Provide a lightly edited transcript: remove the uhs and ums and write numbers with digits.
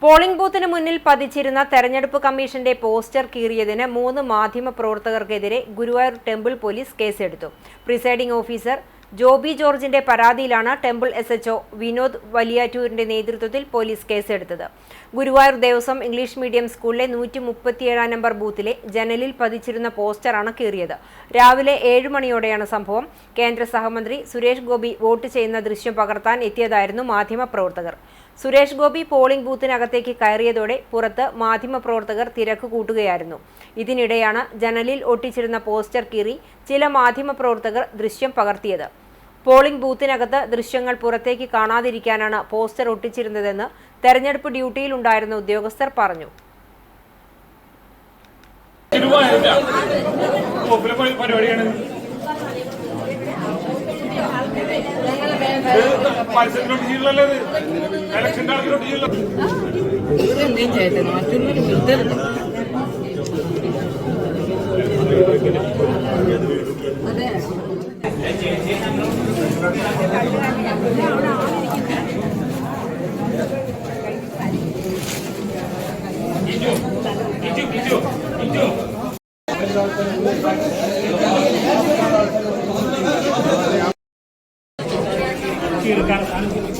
Polling ബൂത്തിന് മുന്നിൽ പതിച്ചിരുന്ന തെരഞ്ഞെടുപ്പ് കമ്മീഷന്റെ പോസ്റ്റർ കീറിയതിന് 3 മാധ്യമപ്രവർത്തകർക്കെതിരെ ഗുരുവായൂർ ടെമ്പിൾ പോലീസ് കേസെടുത്തു. പ്രിസൈഡിംഗ് ഓഫീസർ ജോബി ജോർജിന്റെ പരാതിയിലാണ് ടെമ്പിൾ SHO വിനോദ് വലിയാറ്റൂരിന്റെ നേതൃത്വത്തിൽ പോലീസ് കേസെടുത്തത്. ഗുരുവായൂർ ദേവസ്വം ഇംഗ്ലീഷ് മീഡിയം സ്കൂളിലെ 137 നമ്പർ ബൂത്തിലെ ജനലിൽ പതിച്ചിരുന്ന പോസ്റ്ററാണ് കീറിയത്. രാവിലെ 7 മണിയോടെയാണ് സംഭവം. കേന്ദ്ര സഹമന്ത്രി സുരേഷ് ഗോപി വോട്ട് ചെയ്യുന്ന ദൃശ്യം പകർത്താൻ എത്തിയതായിരുന്നു മാധ്യമപ്രവർത്തകർ. സുരേഷ് ഗോപി പോളിംഗ് ബൂത്തിനകത്തേക്ക് കയറിയതോടെ പുറത്ത് മാധ്യമപ്രവർത്തകർ തിരക്ക് കൂട്ടുകയായിരുന്നു. ഇതിനിടെയാണ് ജനലിൽ ഒട്ടിച്ചിരുന്ന പോസ്റ്റർ കീറി ചില മാധ്യമപ്രവർത്തകർ ദൃശ്യം പകർത്തിയത്. പോളിംഗ് ബൂത്തിനകത്ത് ദൃശ്യങ്ങൾ പുറത്തേക്ക് കാണാതിരിക്കാനാണ് പോസ്റ്റർ ഒട്ടിച്ചിരുന്നതെന്ന് തെരഞ്ഞെടുപ്പ് ഡ്യൂട്ടിയിലുണ്ടായിരുന്ന ഉദ്യോഗസ്ഥർ പറഞ്ഞു. Kira